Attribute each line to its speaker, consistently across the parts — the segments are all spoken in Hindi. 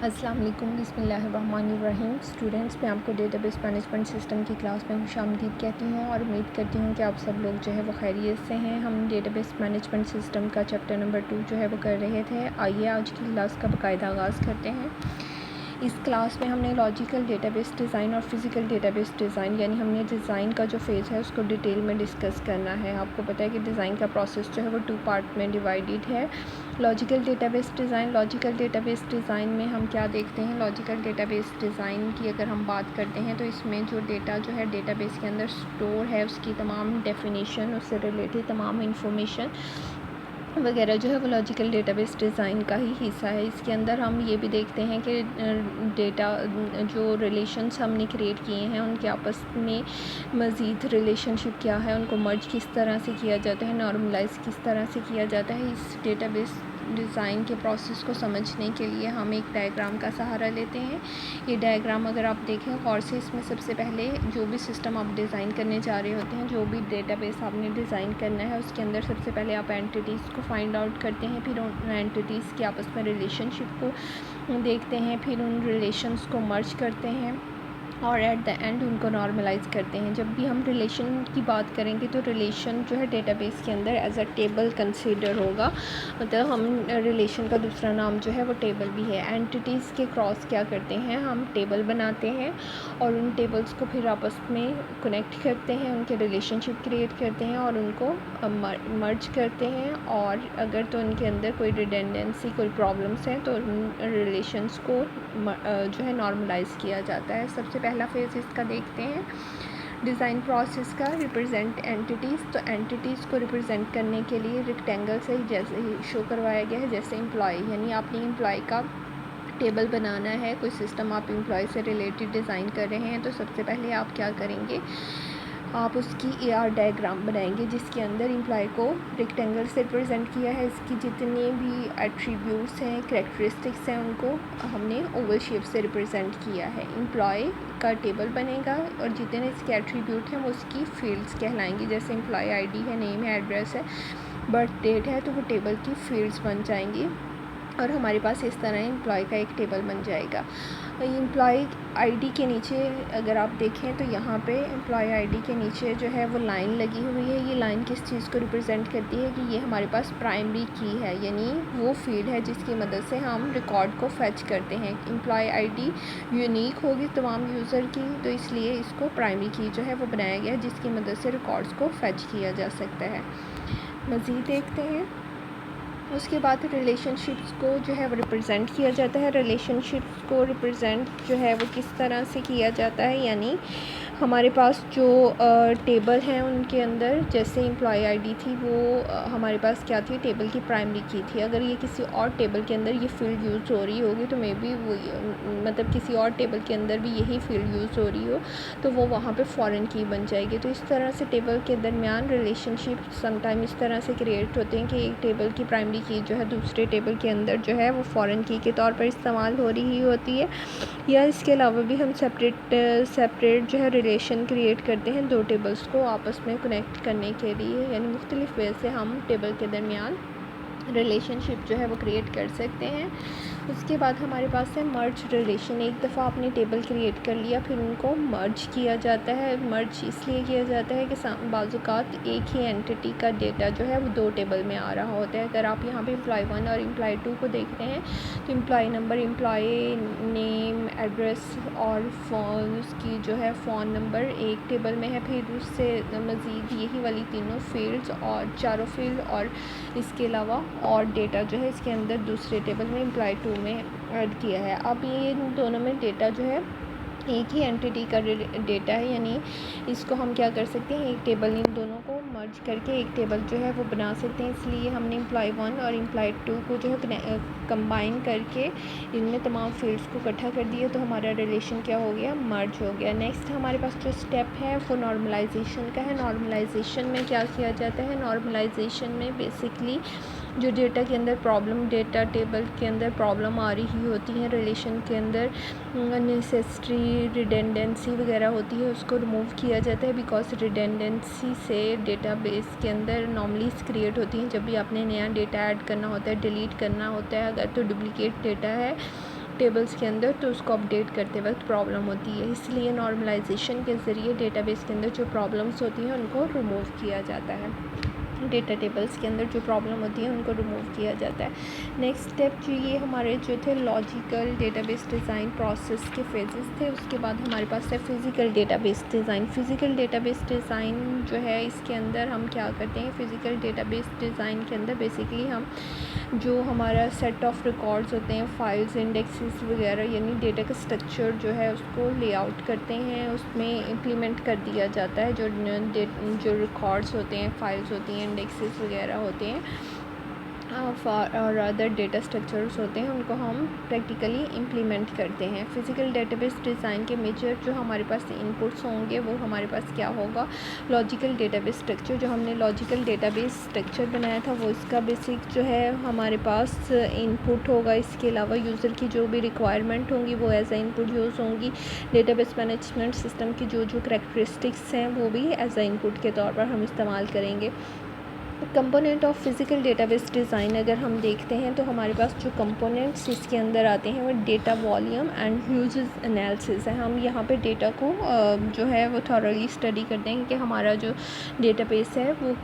Speaker 1: अस्सलाम वालेकुम, बिस्मिल्लाहिर्रहमानिर्रहीम। स्टूडेंट्स, मैं आपको डेटाबेस मैनेजमेंट सिस्टम की क्लास में खुशामदीद कहती हूँ और उम्मीद करती हूँ कि आप सब लोग जो है वो खैरियत से हैं। हम डेटाबेस मैनेजमेंट सिस्टम का चैप्टर नंबर 2 जो है वो कर रहे थे। आइए आज की क्लास का बाकायदा आगाज़ करते हैं। इस क्लास में हमने लॉजिकल डेटाबेस डिज़ाइन और फिज़िकल डेटाबेस डिज़ाइन यानी हमने डिज़ाइन का जो फ़ेज़ है उसको डिटेल में डिस्कस करना है। आपको पता है कि डिज़ाइन का प्रोसेस जो है वो 2 पार्ट में डिवाइडेड है। लॉजिकल डेटाबेस डिज़ाइन में हम क्या देखते हैं। लॉजिकल डेटाबेस डिज़ाइन की अगर हम बात करते हैं तो इसमें जो डेटा जो है डेटाबेस के अंदर स्टोर है उसकी तमाम डेफिनेशन, उससे रिलेटेड तमाम इंफॉर्मेशन वगैरह जो है वो लॉजिकल डेटाबेस डिज़ाइन का ही हिस्सा है। इसके अंदर हम ये भी देखते हैं कि डेटा जो रिलेशंस हमने क्रिएट किए हैं उनके आपस में मज़ीद रिलेशनशिप क्या है, उनको मर्ज किस तरह से किया जाता है, नॉर्मलाइज किस तरह से किया जाता है। इस डेटाबेस डिज़ाइन के प्रोसेस को समझने के लिए हम एक डायग्राम का सहारा लेते हैं। ये डायग्राम अगर आप देखें गौर से, इसमें सबसे पहले जो भी सिस्टम आप डिज़ाइन करने जा रहे होते हैं, जो भी डेटाबेस आपने डिज़ाइन करना है उसके अंदर सबसे पहले आप एंटिटीज़ को फाइंड आउट करते हैं, फिर उन एंटिटीज़ के आपस में रिलेशनशिप को देखते हैं, फिर उन रिलेशंस को मर्ज करते हैं और एट द एंड उनको नॉर्मलाइज़ करते हैं। जब भी हम रिलेशन की बात करेंगे तो रिलेशन जो है डेटाबेस के अंदर एज अ टेबल कंसीडर होगा। मतलब हम रिलेशन का दूसरा नाम जो है वो टेबल भी है। एंटिटीज़ के क्रॉस क्या करते हैं, हम टेबल बनाते हैं और उन टेबल्स को फिर आपस में कनेक्ट करते हैं, उनके रिलेशनशिप क्रिएट करते हैं और उनको मर्ज करते हैं। और अगर तो उनके अंदर कोई रिडेंडेंसी, कोई प्रॉब्लम्स हैं तो उन रिलेशंस को जो है नॉर्मलाइज़ किया जाता है। सबसे पहला फेज़ इसका देखते हैं डिज़ाइन प्रोसेस का, रिप्रेजेंट एंटिटीज़। तो एंटिटीज़ को रिप्रेजेंट करने के लिए रेक्टेंगल से जैसे ही शो करवाया गया है, जैसे एम्प्लॉय, यानी आपने एम्प्लॉय का टेबल बनाना है, कोई सिस्टम आप एम्प्लॉय से रिलेटेड डिज़ाइन कर रहे हैं तो सबसे पहले आप क्या करेंगे, आप उसकी AR डायग्राम बनाएंगे जिसके अंदर एम्प्लॉय को रेक्टेंगल से रिप्रेजेंट किया है। इसकी जितने भी एट्रीब्यूट्स हैं, कैरेक्टरिस्टिक्स हैं, उनको हमने ओवल शेप से रिप्रेजेंट किया है। एम्प्लॉय का टेबल बनेगा और जितने इसके एट्रीब्यूट हैं वो उसकी फील्ड्स कहलाएंगी। जैसे एम्प्लॉय ID है, नेम है, एड्रेस है, बर्थ डेट है, तो वो टेबल की फील्ड्स बन जाएंगी और हमारे पास इस तरह एम्प्लॉय का एक टेबल बन जाएगा। एम्प्लॉय ID के नीचे अगर आप देखें तो यहाँ पे एम्प्लॉय ID के नीचे जो है वो लाइन लगी हुई है। ये लाइन किस चीज़ को रिप्रेजेंट करती है कि ये हमारे पास प्राइमरी की है, यानी वो फील्ड है जिसकी मदद से हम रिकॉर्ड को फेच करते हैं। एम्प्लॉय ID यूनिक होगी तमाम यूज़र की, तो इसलिए इसको प्राइमरी की जो है वो बनाया गया है जिसकी मदद से रिकॉर्ड्स को फेच किया जा सकता है। मज़ीद देखते हैं। उसके बाद रिलेशनशिप्स को जो है वो रिप्रेजेंट किया जाता है। रिलेशनशिप्स को रिप्रेजेंट जो है वो किस तरह से किया जाता है, यानी हमारे पास जो टेबल हैं उनके अंदर जैसे एम्प्लॉय ID थी वो हमारे पास क्या थी, टेबल की प्राइमरी की थी। अगर ये किसी और टेबल के अंदर ये फील्ड यूज़ हो रही होगी तो मे बी वो मतलब किसी और टेबल के अंदर भी यही फील्ड यूज़ हो रही हो तो वो वहाँ पे फॉरेन की बन जाएगी। तो इस तरह से टेबल के दरमियान रिलेशनशिप समटाइम इस तरह से क्रिएट होते हैं कि एक टेबल की प्राइमरी की जो है दूसरे टेबल के अंदर जो है वो फॉरेन की के तौर पर इस्तेमाल हो रही होती है। या इसके अलावा भी हम सेपरेट जो है रिलेशन क्रिएट करते हैं दो टेबल्स को आपस में कनेक्ट करने के लिए, यानी मुख्तलिफ वे से हम टेबल के दरमियान रिलेशनशिप जो है वो क्रिएट कर सकते हैं। उसके बाद हमारे पास है मर्ज रिलेशन। एक दफ़ा आपने टेबल क्रिएट कर लिया फिर उनको मर्ज किया जाता है। मर्ज इसलिए किया जाता है कि बाज़ात एक ही एंटिटी का डेटा जो है वो दो टेबल में आ रहा होता है। अगर आप यहाँ पे एम्प्लॉय 1 और एम्प्लॉय 2 को देख रहे हैं तो employee number, employee name, address और फ़ोन, उसकी जो है फ़ोन नंबर एक टेबल में है। फिर उससे मज़ीद यही वाली तीनों फील्ड्स और चारों फील्ड और इसके अलावा और डेटा जो है इसके अंदर दूसरे टेबल में एम्प्लॉय 2 में ऐड किया है। अब ये दोनों में डेटा जो है एक ही एंटिटी का डेटा है, यानी इसको हम क्या कर सकते हैं, एक टेबल इन दोनों को मर्ज करके एक टेबल जो है वो बना सकते हैं। इसलिए हमने एम्प्लॉय 1 और एम्प्लॉय 2 को जो है कंबाइन करके इनमें तमाम फील्ड्स को इकट्ठा कर दिया तो हमारा रिलेशन क्या हो गया, मर्ज हो गया। नेक्स्ट हमारे पास जो स्टेप है वो नॉर्मलाइजेशन का है। नॉर्मलाइजेशन में क्या किया जाता है, नॉर्मलाइजेशन में बेसिकली जो डेटा के अंदर प्रॉब्लम, डेटा टेबल के अंदर प्रॉब्लम आ रही होती है, रिलेशन के अंदर अननेसेसरी रिडेंडेंसी वगैरह होती है, उसको रिमूव किया जाता है। बिकॉज रिडेंडेंसी से डेटाबेस के अंदर नॉर्मलीज क्रिएट होती हैं। जब भी आपने नया डेटा ऐड करना होता है, डिलीट करना होता है, अगर तो डुप्लिकेट डेटा है टेबल्स के अंदर, तो उसको अपडेट करते वक्त प्रॉब्लम होती है। इसलिए नॉर्मलाइजेशन के ज़रिए डेटाबेस के अंदर जो प्रॉब्लम्स होती हैं उनको रिमूव किया जाता है। डेटा टेबल्स के अंदर जो प्रॉब्लम होती है उनको रिमूव किया जाता है। नेक्स्ट स्टेप जो ये हमारे जो थे लॉजिकल डेटाबेस डिज़ाइन प्रोसेस के फेजेस थे। उसके बाद हमारे पास है physical database design. Physical database design जो है इसके अंदर हम क्या करते हैं, फ़िज़िकल डेटाबेस डिज़ाइन के अंदर बेसिकली हम जो हमारा सेट ऑफ रिकॉर्ड्स होते हैं, फाइल्स, इंडेक्सेस वगैरह, यानी डेटा का स्ट्रक्चर जो है उसको लेआउट करते हैं, उसमें इम्प्लीमेंट कर दिया जाता है। जो रिकॉर्ड्स होते हैं, फाइल्स होती हैं, इंडेक्सेस वगैरह होते हैं और अदर डेटा स्ट्रक्चर्स होते हैं, उनको हम प्रैक्टिकली इम्प्लीमेंट करते हैं। फ़िज़िकल डेटाबेस डिज़ाइन के मेजर जो हमारे पास इनपुट्स होंगे वो हमारे पास क्या होगा, लॉजिकल डेटाबेस स्ट्रक्चर। जो हमने लॉजिकल डेटाबेस स्ट्रक्चर बनाया था वो इसका बेसिक जो है हमारे पास इनपुट होगा। इसके अलावा यूज़र की जो भी रिक्वायरमेंट होंगी वो एज ए इनपुट यूज़ होंगी। डेटाबेस मैनेजमेंट सिस्टम की जो करैक्टरिस्टिक्स हैं वो भी एज ए इनपुट के तौर पर हम इस्तेमाल करेंगे। Component of physical database design अगर हम देखते हैं तो हमारे पास जो कंपोनेंट्स इसके अंदर आते हैं वो data volume and uses analysis है। हम यहाँ पे डेटा को जो है वो थॉरली स्टडी करते हैं कि हमारा जो डेटाबेस है वो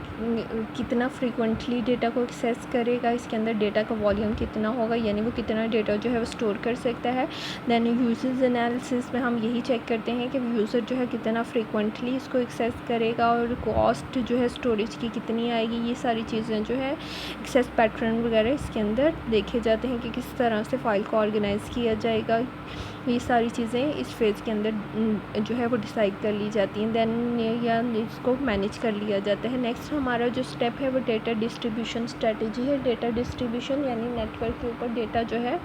Speaker 1: कितना फ्रीक्वेंटली डेटा को एक्सेस करेगा, इसके अंदर डेटा का वॉल्यूम कितना होगा, यानी वो कितना डेटा जो है वो स्टोर कर सकता है। दैन यूजेस एनालिसिस में हम यही चेक करते हैं कि यूज़र जो है कितना फ्रीक्वेंटली इसको एक्सेस करेगा और कॉस्ट जो है स्टोरेज की कितनी आएगी। ये सारी चीज़ें जो है एक्सेस पैटर्न वगैरह इसके अंदर देखे जाते हैं कि किस तरह से फ़ाइल को ऑर्गेनाइज़ किया जाएगा। ये सारी चीज़ें इस फेज़ के अंदर जो है वो डिसाइड कर ली जाती हैं, देन या इसको मैनेज कर लिया जाता है। नेक्स्ट हमारा जो स्टेप है वो डेटा डिस्ट्रीब्यूशन स्ट्रेटजी है। डेटा डिस्ट्रीब्यूशन यानी नेटवर्क के ऊपर डेटा जो है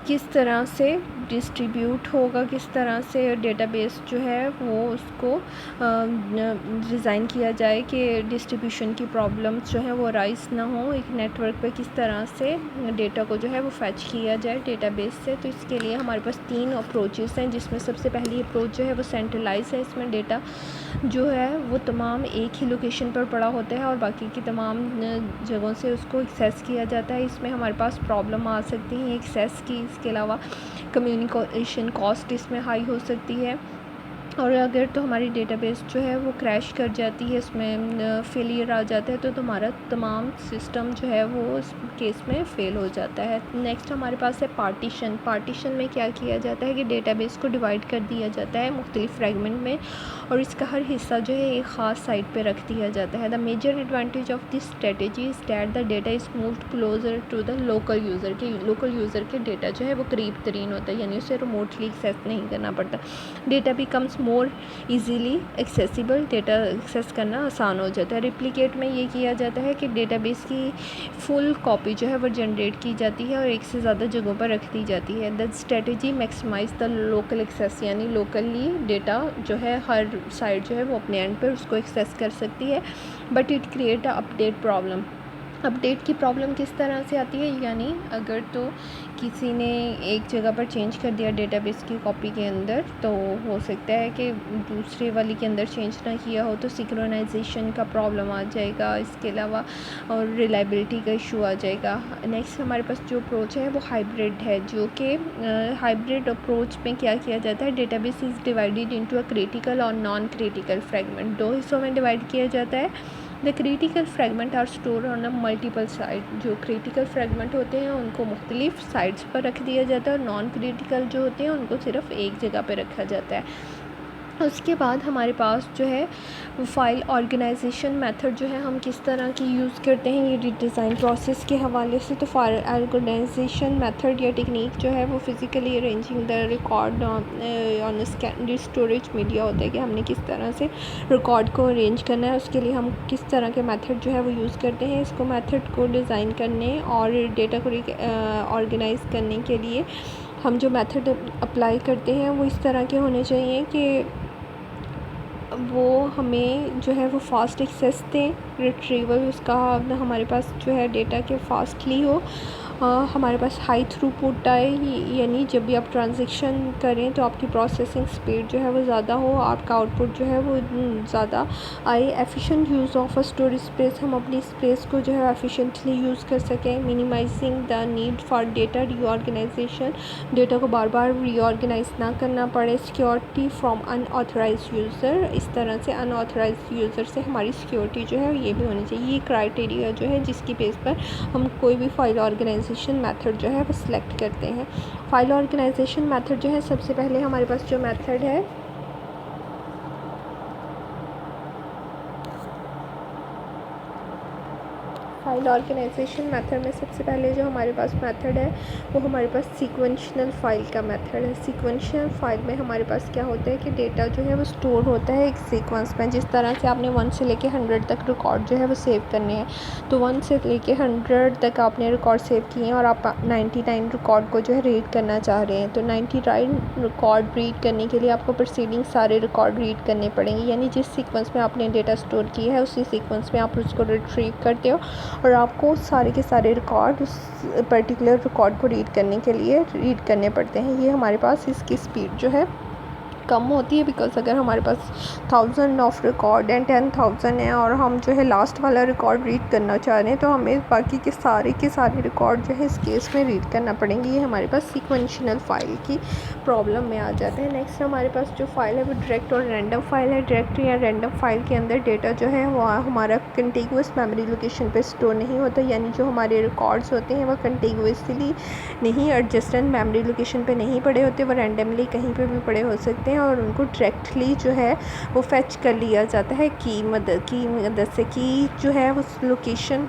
Speaker 1: किस तरह से डिस्ट्रीब्यूट होगा, किस तरह से डेटाबेस जो है वो उसको डिज़ाइन किया जाए कि डिस्ट्रीब्यूशन की प्रॉब्लम्स जो है वो राइज ना हो। एक नेटवर्क पे किस तरह से डेटा को जो है वो फैच किया जाए डेटाबेस से। तो इसके लिए हमारे पास 3 अप्रोचेस हैं, जिसमें सबसे पहली अप्रोच जो है वो सेंट्रलाइज है। इसमें डेटा जो है वो तमाम एक ही लोकेशन पर पड़ा होता है और बाकी की तमाम जगहों से उसको एक्सेस किया जाता है। इसमें हमारे पास प्रॉब्लम आ सकती है एक्सेस की। इसके अलावा कम्युनिकेशन कॉस्ट इसमें हाई हो सकती है और अगर तो हमारी डेटाबेस जो है वो क्रैश कर जाती है, इसमें फेलियर आ जाता है, तो हमारा तमाम सिस्टम जो है वो इस केस में फ़ेल हो जाता है। नेक्स्ट हमारे पास है पार्टीशन। पार्टीशन में क्या किया जाता है कि डेटाबेस को डिवाइड कर दिया जाता है मुख्तलिफ फ्रेगमेंट में और इसका हर हिस्सा जो है एक ख़ास साइट पे रख दिया जाता है। The major advantage of this strategy is that the data is moved closer to the local user के डेटा जो है वो करीब तरीन होता है, यानी उसे रिमोटली एक्सेस नहीं करना पड़ता। Data becomes more easily accessible, data access करना आसान हो जाता है। रिप्लिकेट में ये किया जाता है कि डेटाबेस की फुल कॉपी जो है वो जनरेट की जाती है और एक से ज़्यादा जगहों पर रख दी जाती है। The strategy maximize the local access, यानी लोकली डेटा जो है हर साइट जो है वो अपने एंड पर उसको एक्सेस कर सकती है, but it create a update problem. Update की प्रॉब्लम किस तरह से आती है, यानी अगर तो किसी ने एक जगह पर चेंज कर दिया डेटाबेस की कॉपी के अंदर, तो हो सकता है कि दूसरे वाली के अंदर चेंज ना किया हो तो सिंक्रोनाइजेशन का प्रॉब्लम आ जाएगा। इसके अलावा और रिलायबिलिटी का इशू आ जाएगा। नेक्स्ट हमारे पास जो अप्रोच है वो हाइब्रिड है, जो कि हाइब्रिड अप्रोच में क्या किया जाता है, database is divided into a critical और नॉन क्रिटिकल फ्रेगमेंट। 2 हिस्सों में डिवाइड किया जाता है। The critical fragment are store on a multiple site. जो क्रिटिकल फ्रेगमेंट होते हैं उनको मुख्तलिफ साइट्स पर रख दिया जाता है और नॉन क्रिटिकल जो होते हैं उनको सिर्फ एक जगह पर रखा जाता है। उसके बाद हमारे पास जो है फ़ाइल ऑर्गेनाइजेशन मेथड जो है हम किस तरह की यूज़ करते हैं ये डिज़ाइन प्रोसेस के हवाले से। तो फाइल ऑर्गेनाइजेशन मेथड या टेक्निक जो है वो physically arranging the record on secondary storage media होता है कि हमने किस तरह से रिकॉर्ड को अरेंज करना है, उसके लिए हम किस तरह के मेथड जो है वो यूज़ करते हैं। इसको मेथड को डिज़ाइन करने और डेटा को ऑर्गेनाइज़ करने के लिए हम जो मेथड अप्लाई करते हैं वो इस तरह के होने चाहिए कि वो हमें जो है वो फास्ट एक्सेस दें, रिट्रीवल उसका हमारे पास जो है डेटा के फास्टली हो हमारे पास हाई थ्रूपुट आए, यानी जब भी आप ट्रांजेक्शन करें तो आपकी प्रोसेसिंग स्पीड जो है वो ज़्यादा हो, आपका आउटपुट जो है वो ज़्यादा आए। Efficient use of storage space, हम अपनी स्पेस को जो है एफिशिएंटली यूज़ कर सकें। Minimizing the need for data reorganization, data को बार बार रीऑर्गेनाइज ना करना पड़े। सिक्योरिटी फ्रॉम अनऑथराइज यूज़र, इस तरह से अनऑथराइज यूज़र से हमारी सिक्योरिटी जो है ये भी होनी चाहिए। ये क्राइटेरिया जो है जिसकी बेस पर हम कोई भी फाइल ऑर्गेनाइजेशन मेथड जो है वो सिलेक्ट करते हैं। फाइल ऑर्गेनाइजेशन मेथड जो है, सबसे पहले हमारे पास जो मेथड है फाइल ऑर्गेनाइजेशन मेथड में सबसे पहले जो हमारे पास मेथड है वो हमारे पास सीक्वेंशियल फाइल का मेथड है। सीक्वेंशियल फाइल में हमारे पास क्या होता है कि डेटा जो है वो स्टोर होता है एक सीक्वेंस में। जिस तरह से आपने 1 से लेके 100 तक रिकॉर्ड जो है वो सेव करने हैं, तो 1 से लेके 100 तक आपने रिकॉर्ड सेव किए हैं और आप 99 रिकॉर्ड को जो है रीड करना चाह रहे हैं। तो 99 रिकॉर्ड रीड करने के लिए आपको प्रोसीडिंग सारे रिकॉर्ड रीड करने पड़ेंगे, यानी जिस सीक्वेंस में आपने डेटा स्टोर किया है उसी सीक्वेंस में आप उसको रिट्रीव करते हो और आपको सारे के सारे रिकॉर्ड उस पर्टिकुलर रिकॉर्ड को रीड करने के लिए रीड करने पड़ते हैं। ये हमारे पास इसकी स्पीड जो है कम होती है, बिकॉज अगर हमारे पास 1000 ऑफ रिकॉर्ड एंड 10,000 है और हम जो है लास्ट वाला रिकॉर्ड रीड करना चाह रहे हैं तो हमें बाकी के सारे रिकॉर्ड जो है इस केस में रीड करना पड़ेंगे। ये हमारे पास सीक्वेंशियल फाइल की प्रॉब्लम में आ जाते हैं। नेक्स्ट हमारे पास जो फाइल है वो डायरेक्ट और रैंडम फाइल है। डायरेक्ट या रैंडम फाइल के अंदर डेटा जो है वो हमारा कंटिगुअस मेमोरी लोकेशन पे स्टोर नहीं होता, यानी जो हमारे रिकॉर्ड्स होते हैं वो कंटिगुअसली नहीं एडजस्टेंट मेमोरी लोकेशन पे नहीं पड़े होते, वो रैंडमली कहीं पे भी पड़े हो सकते हैं और उनको डायरेक्टली जो है वो फेच कर लिया जाता है की मदद से, कि जो है उस लोकेशन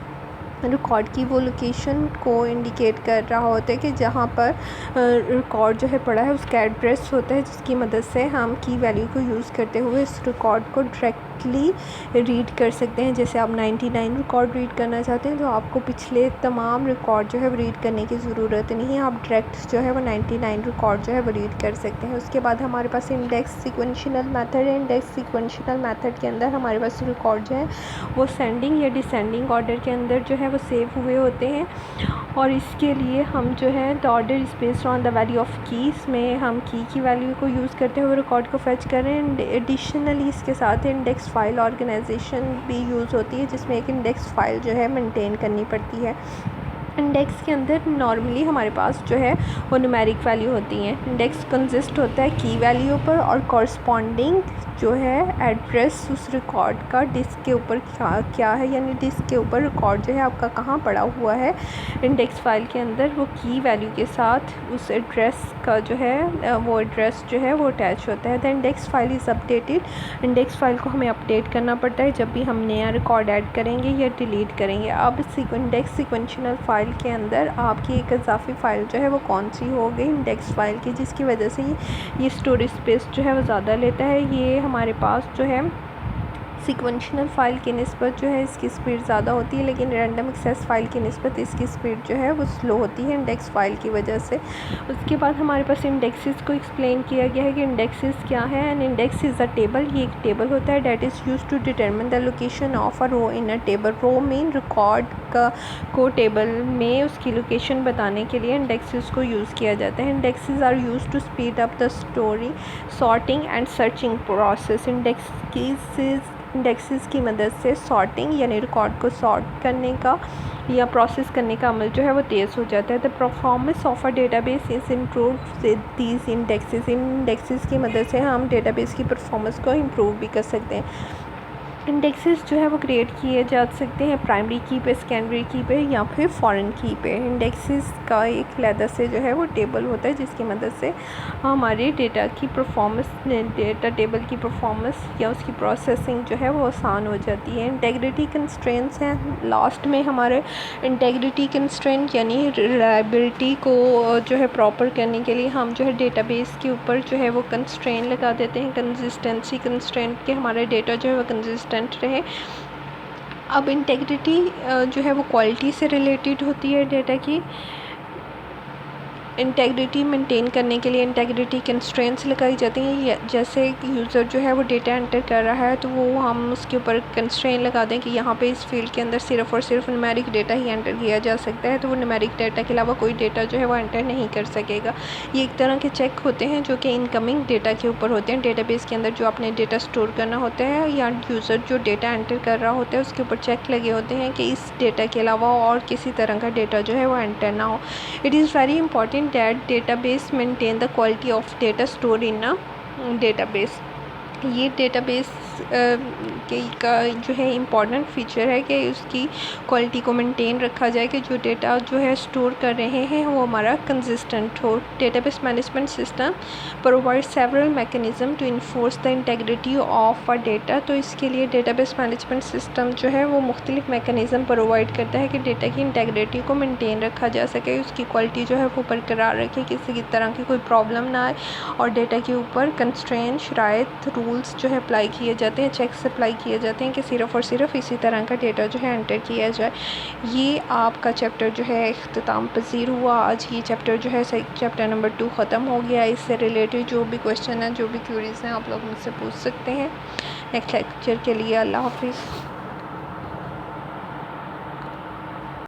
Speaker 1: रिकॉर्ड की वो लोकेशन को इंडिकेट कर रहा होता है कि जहाँ पर रिकॉर्ड जो है पड़ा है उसका एड्रेस होता है, जिसकी मदद से हम की वैल्यू को यूज़ करते हुए इस रिकॉर्ड को डायरेक्टली रीड कर सकते हैं। जैसे आप 99 रिकॉर्ड रीड करना चाहते हैं तो आपको पिछले तमाम रिकॉर्ड जो है वो रीड करने की ज़रूरत नहीं है, आप डायरेक्ट जो है वो 99 रिकॉर्ड जो है वो रीड कर सकते हैं। उसके बाद हमारे पास इंडेक्स सीक्वेंशियल मेथड है। इंडेक्स सीक्वेंशियल मेथड के अंदर हमारे पास रिकॉर्ड जो है वो सेंडिंग या डिसेंडिंग ऑर्डर के अंदर जो है वो सेव हुए होते हैं और इसके लिए हम जो है the order is based on the value of keys में हम की वैल्यू को यूज़ करते हुए रिकॉर्ड को फेच करें। एडिशनली इसके साथ इंडेक्स फाइल ऑर्गेनाइजेशन भी यूज़ होती है, जिसमें एक इंडेक्स फाइल जो है मेंटेन करनी पड़ती है। इंडेक्स के अंदर नॉर्मली हमारे पास जो है वो न्यूमेरिक वैल्यू होती हैं। इंडेक्स कंसिस्ट होता है की वैल्यू पर और कॉरस्पॉन्डिंग जो है एड्रेस उस रिकॉर्ड का डिस्क के ऊपर क्या है, यानी डिस्क के ऊपर रिकॉर्ड जो है आपका कहाँ पड़ा हुआ है इंडेक्स फाइल के अंदर, वो की वैल्यू के साथ उस एड्रेस का जो है वो एड्रेस जो है वो अटैच होता है। The index file is updated. Index file को हमें अपडेट करना पड़ता है जब भी हम नया रिकॉर्ड ऐड करेंगे या डिलीट करेंगे। अब इंडेक्स सीक्वेंशियल फाइल के अंदर आपकी एक इजाफी फ़ाइल जो है वो कौन सी हो गई, इंडेक्स फाइल की, जिसकी वजह से ये स्टोरेज स्पेस जो है वो ज़्यादा लेता है। ये हमारे पास जो है सीक्वेंशियल फ़ाइल की निस्बत जो है इसकी स्पीड ज़्यादा होती है, लेकिन रैंडम एक्सेस फ़ाइल की निस्बत इसकी स्पीड जो है वो स्लो होती है इंडेक्स फ़ाइल की वजह से। उसके बाद हमारे पास इंडेक्सेस को एक्सप्लेन किया गया है कि इंडेक्सेस क्या है। And index is a table, ये एक टेबल होता है that is use to determine the location of a row in a table. Row mean record को टेबल में उसकी लोकेशन बताने के लिए इंडेक्सेस को यूज़ किया जाता है। Indexes are use to speed up the story sorting and searching process. Indexes की मदद से सॉर्टिंग यानी रिकॉर्ड को सॉर्ट करने का या प्रोसेस करने का अमल जो है वो तेज़ हो जाता है। The performance of a database is improve with these indexes. In indexes की मदद से हम डेटाबेस की परफॉर्मेंस को इम्प्रूव भी कर सकते हैं। इंडेक्सेस जो है वो क्रिएट किए जा सकते हैं प्राइमरी की पे, सेकेंडरी की पे या फिर फॉरेन की पे। इंडेक्सेस का एक अलग से जो है वो टेबल होता है जिसकी मदद से हमारे डेटा की परफॉर्मेंस, डेटा टेबल की परफॉर्मेंस या उसकी प्रोसेसिंग जो है वो आसान हो जाती है। इंटेग्रिटी कंस्ट्रेंट्स हैं लास्ट में हमारे। इंटेग्रिटी कंस्ट्रेंट यानी रिलायबिलिटी को जो है प्रॉपर करने के लिए हम जो है डेटाबेस के ऊपर जो है वो कंस्ट्रेंट लगा देते हैं। कंसिस्टेंसी कंस्ट्रेंट के हमारा डेटा जो है वो कंसिस्टेंट रहे। अब इंटेग्रिटी जो है वो क्वालिटी से रिलेटेड होती है डेटा की। इंटेग्रिटी मेंटेन करने के लिए इंटेग्रिटी कंस्ट्रेंट्स लगाई जाती हैं। जैसे यूज़र जो है वो डेटा एंटर कर रहा है तो वो हम उसके ऊपर कंस्ट्रेंट लगा दें कि यहाँ पे इस फील्ड के अंदर सिर्फ़ और सिर्फ न्यूमेरिक डेटा ही एंटर किया जा सकता है, तो वो न्यूमेरिक डेटा के अलावा कोई डेटा जो है वो एंटर नहीं कर सकेगा। ये एक तरह के चेक होते हैं जो कि इनकमिंग डेटा के ऊपर होते हैं। डेटाबेस के अंदर जो आपने डेटा स्टोर करना होता है या यूज़र जो डेटा एंटर कर रहा होता है उसके ऊपर चेक लगे होते हैं कि इस डेटा के अलावा और किसी तरह का डेटा जो है वो एंटर ना हो। It is very important that database maintain the quality of data stored in a database। ये डेटाबेस का जो है इम्पॉर्टेंट फ़ीचर है कि उसकी क्वालिटी को मेंटेन रखा जाए कि जो डेटा जो है स्टोर कर रहे हैं वो हमारा कंसिस्टेंट हो। Database management system provide several mechanism to enforce the integrity of a data. तो इसके लिए डेटाबेस मैनेजमेंट सिस्टम जो है वो मुख्तलिफ मैकेनिज़्म प्रोवाइड करता है कि डेटा की इंटेग्रिटी को मेनटेन रखा जा सके, उसकी क्वालिटी जो है वो बरकरार रखे, किसी तरह की कोई प्रॉब्लम ना आए और डेटा के ऊपर कंस्ट्रेंट शराइत रूल्स जो है अप्लाई किए जाते हैं, चेक्स अप्लाई किए जाते हैं कि सिर्फ़ और सिर्फ इसी तरह का डेटा जो है एंटर किया जाए। ये आपका चैप्टर जो है इख्तिताम पज़ीर हुआ। आज ये चैप्टर जो है चैप्टर नंबर 2 ख़त्म हो गया। इससे रिलेटेड जो भी क्वेश्चन हैं, जो भी क्यूरीज़ हैं, आप लोग मुझसे पूछ सकते हैं। नेक्स्ट लेक्चर के लिए अल्लाह हाफ़िज़।